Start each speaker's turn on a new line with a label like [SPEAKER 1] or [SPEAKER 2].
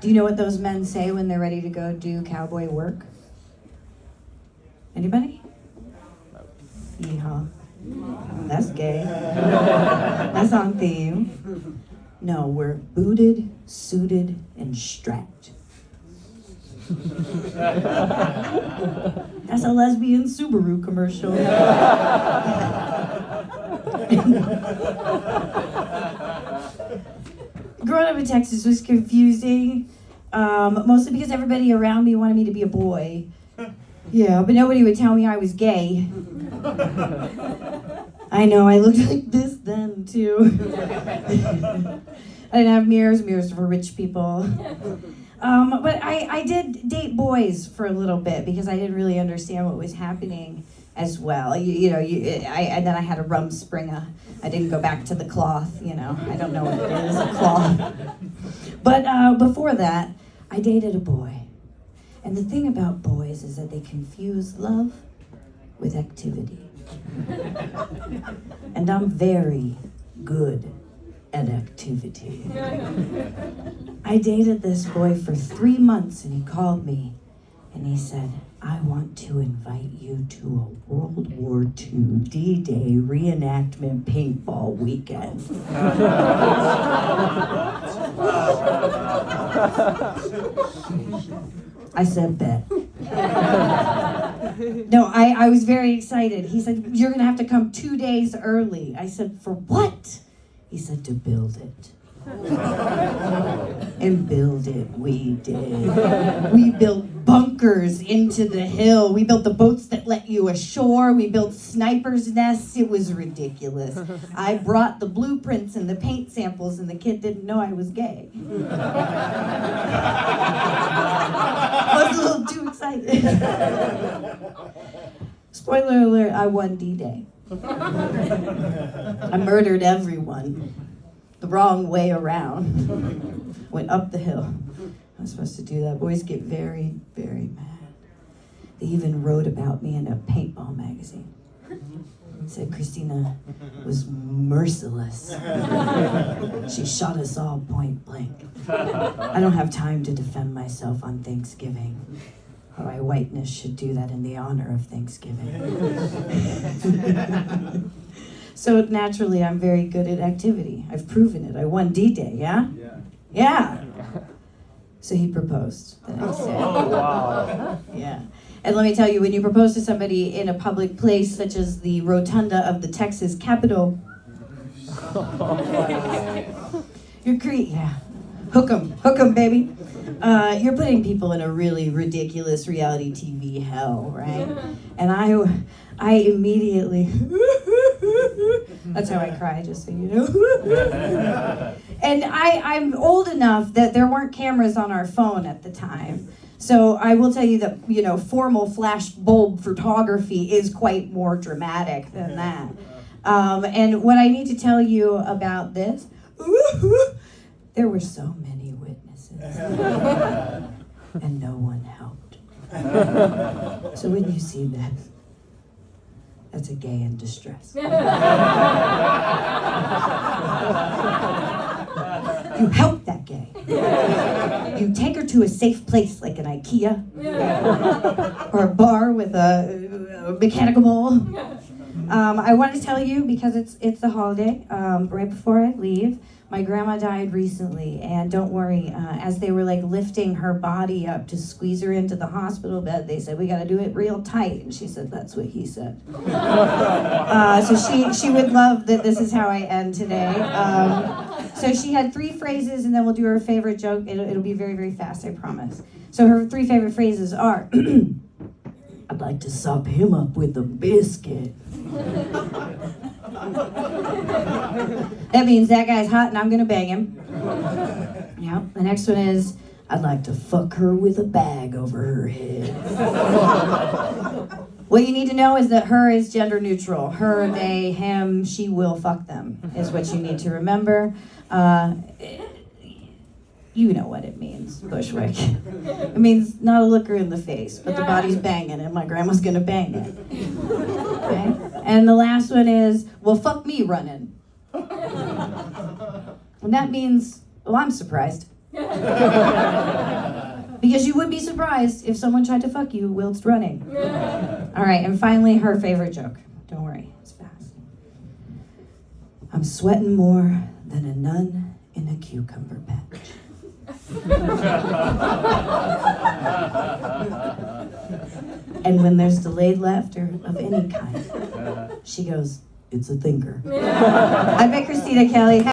[SPEAKER 1] Do you know what those men say when they're ready to go do cowboy work? Anybody? Yeehaw. That's gay. That's on theme. No, we're booted, suited, and strapped. That's a lesbian Subaru commercial. Growing up in Texas was confusing, mostly because everybody around me wanted me to be a boy. Yeah, but nobody would tell me I was gay. I know, I looked like this then, too. I didn't have mirrors. Mirrors for rich people. But I did date boys for a little bit because I didn't really understand what was happening as well. And then I had a Rumspringa. I didn't go back to the cloth, I don't know what it is, a cloth. But before that, I dated a boy. And the thing about boys is that they confuse love with activity. And I'm very good at activity. I dated this boy for 3 months and he called me and he said, I want to invite you to a World War II D-Day reenactment paintball weekend. I said, bet. No, I was very excited. He said, you're gonna have to come 2 days early. I said, for what? He said, to build it. And build it we did. We built bunkers into the hill. We built the boats that let you ashore. We built snipers' nests. It was ridiculous. I brought the blueprints and the paint samples and the kid didn't know I was gay. I was a little too excited. Spoiler alert, I won D-Day. I murdered everyone. The wrong way around. Went up the hill. I was supposed to do that. Boys get very, very mad. They even wrote about me in a paintball magazine. It said Kristina was merciless. She shot us all point blank. I don't have time to defend myself on Thanksgiving. My whiteness should do that in the honor of Thanksgiving. So naturally, I'm very good at activity. I've proven it. I won D-Day, yeah? Yeah. So he proposed the next day.
[SPEAKER 2] Oh, wow.
[SPEAKER 1] Yeah. And let me tell you, when you propose to somebody in a public place, such as the rotunda of the Texas Capitol, yeah. Hook 'em, baby. You're putting people in a really ridiculous reality TV hell, right? And I immediately, that's how I cry, just so you know. And I'm old enough that there weren't cameras on our phone at the time. So I will tell you that, formal flash bulb photography is quite more dramatic than that. And what I need to tell you about this, there were so many witnesses. And no one helped. So when you see this, that's a gay in distress. You help that gay. You take her to a safe place like an IKEA or a bar with a mechanical ball. I want to tell you, because it's the holiday, right before I leave, my grandma died recently, and don't worry, as they were lifting her body up to squeeze her into the hospital bed, they said, we got to do it real tight, and she said, that's what he said. So she would love that this is how I end today. So she had 3 phrases, and then we'll do her favorite joke. It'll be very, very fast, I promise. So her 3 favorite phrases are, I'd like to sop him up with a biscuit. That means that guy's hot and I'm gonna bang him. Yeah. The next one is, I'd like to fuck her with a bag over her head. What you need to know is that her is gender neutral. Her, they, him, she will fuck them is what you need to remember. You know what it means, Bushwick. It means not a looker in the face, but the body's banging and my grandma's gonna bang it. Okay? And the last one is, well, fuck me running. And that means, well, I'm surprised. Because you would be surprised if someone tried to fuck you whilst running. All right, and finally, her favorite joke. Don't worry, it's fast. I'm sweating more than a nun in a cucumber patch. And when there's delayed laughter of any kind, she goes, it's a thinker. I've been Kristina Kelley.